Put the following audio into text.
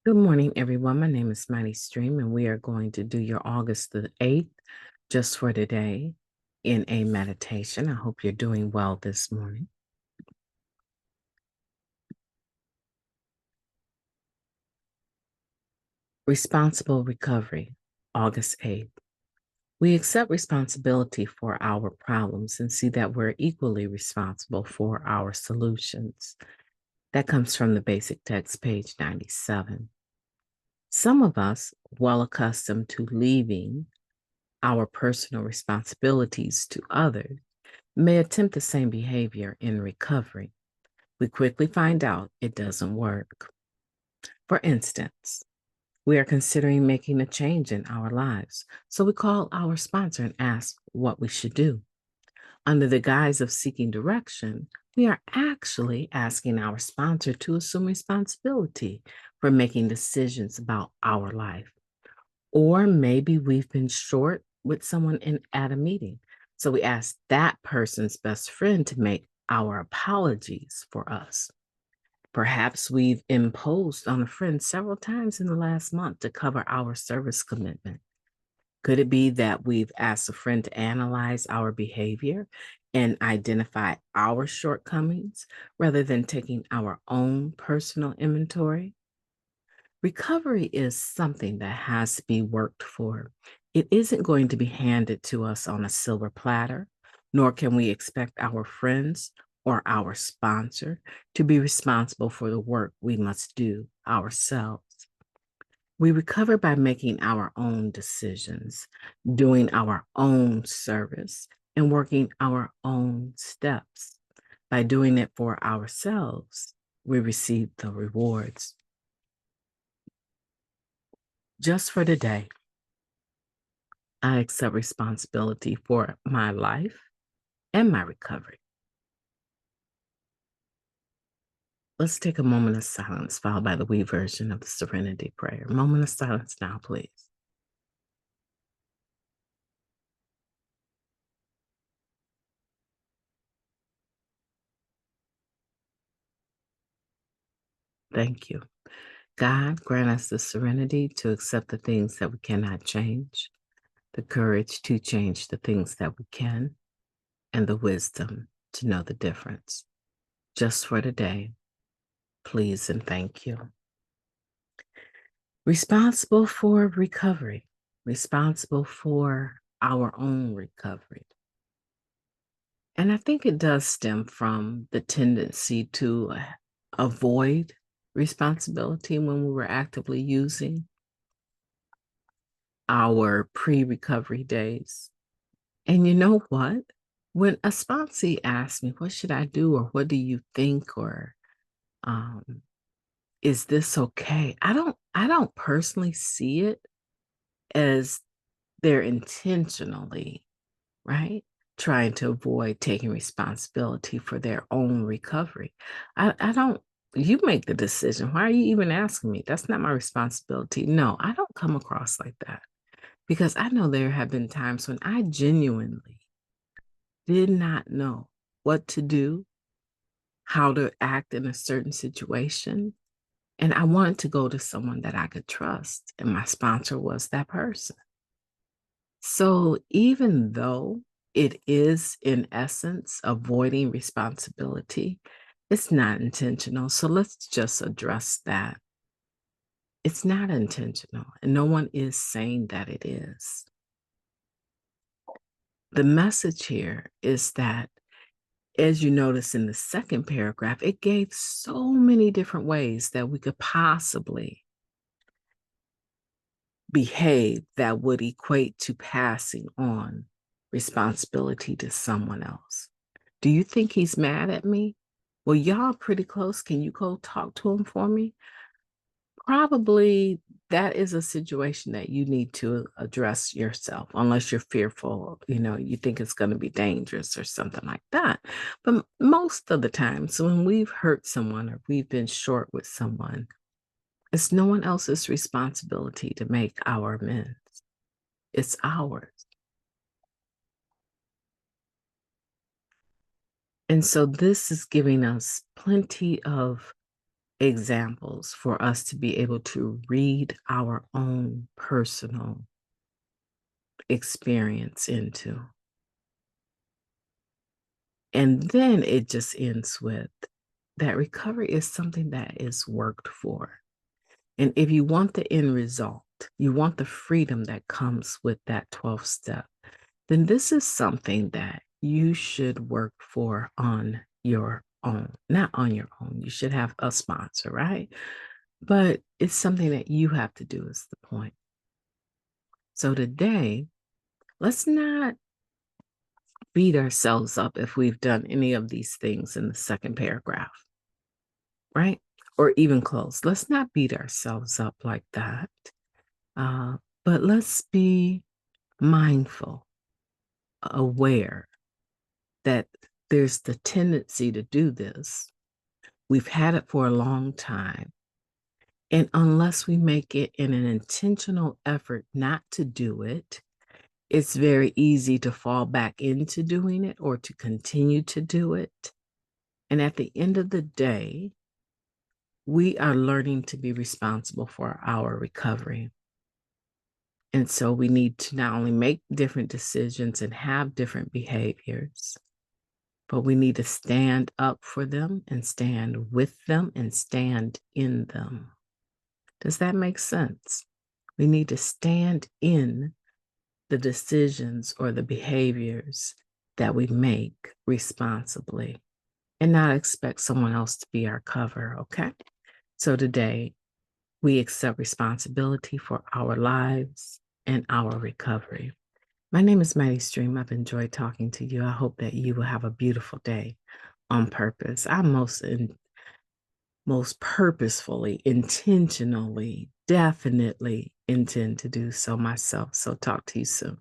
Good morning, everyone. My name is Mighty Stream, and we are going to do your August the 8th just for today in a meditation. I hope you're doing well this morning. Responsible recovery, August 8th. We accept responsibility for our problems and see that we're equally responsible for our solutions. That comes from the basic text, page 97. Some of us, well accustomed to leaving our personal responsibilities to others, may attempt the same behavior in recovery. We quickly find out it doesn't work. For instance, we are considering making a change in our lives, so we call our sponsor and ask what we should do. Under the guise of seeking direction, we are actually asking our sponsor to assume responsibility for making decisions about our life. Or maybe we've been short with someone at a meeting. So we ask that person's best friend to make our apologies for us. Perhaps we've imposed on a friend several times in the last month to cover our service commitment. Could it be that we've asked a friend to analyze our behavior and identify our shortcomings rather than taking our own personal inventory? Recovery is something that has to be worked for. It isn't going to be handed to us on a silver platter, nor can we expect our friends or our sponsor to be responsible for the work we must do ourselves. We recover by making our own decisions, doing our own service, and working our own steps. By doing it for ourselves, we receive the rewards. Just for today, I accept responsibility for my life and my recovery. Let's take a moment of silence, followed by the we version of the Serenity Prayer. Moment of silence now, please. Thank you. God, grant us the serenity to accept the things that we cannot change, the courage to change the things that we can, and the wisdom to know the difference. Just for today, please and thank you. Responsible for recovery, responsible for our own recovery. And I think it does stem from the tendency to avoid responsibility when we were actively using our pre recovery days. And you know what? When a sponsee asks me, what should I do? Or what do you think? Or um, is this okay? I don't personally see it as they're intentionally, right, trying to avoid taking responsibility for their own recovery. I don't, you make the decision. Why are you even asking me? That's not my responsibility. No, I don't come across like that because I know there have been times when I genuinely did not know what to do, how to act in a certain situation. And I wanted to go to someone that I could trust. And my sponsor was that person. So even though it is, in essence, avoiding responsibility, it's not intentional. So let's just address that. It's not intentional, and no one is saying that it is. The message here is that, as you notice in the second paragraph, it gave so many different ways that we could possibly behave that would equate to passing on responsibility to someone else. Do you think he's mad at me? Well, y'all pretty close. Can you go talk to him for me? Probably that is a situation that you need to address yourself, unless you're fearful, you think it's going to be dangerous or something like that. But most of the times when we've hurt someone or we've been short with someone, it's no one else's responsibility to make our amends. It's ours. And so this is giving us plenty of examples for us to be able to read our own personal experience into. And then it just ends with that recovery is something that is worked for. And if you want the end result, you want the freedom that comes with that 12th step, then this is something that you should work for on your own. Not on your own. You should have a sponsor, right? But it's something that you have to do, is the point. So today, let's not beat ourselves up if we've done any of these things in the second paragraph, right? Or even close. Let's not beat ourselves up like that. But let's be mindful, aware that there's the tendency to do this. We've had it for a long time. And unless we make it in an intentional effort not to do it, it's very easy to fall back into doing it or to continue to do it. And at the end of the day, we are learning to be responsible for our recovery. And so we need to not only make different decisions and have different behaviors, but we need to stand up for them and stand with them and stand in them. Does that make sense? We need to stand in the decisions or the behaviors that we make responsibly and not expect someone else to be our cover, okay? So today, we accept responsibility for our lives and our recovery. My name is Maddie Stream. I've enjoyed talking to you. I hope that you will have a beautiful day on purpose. I most purposefully, intentionally, definitely intend to do so myself. So talk to you soon.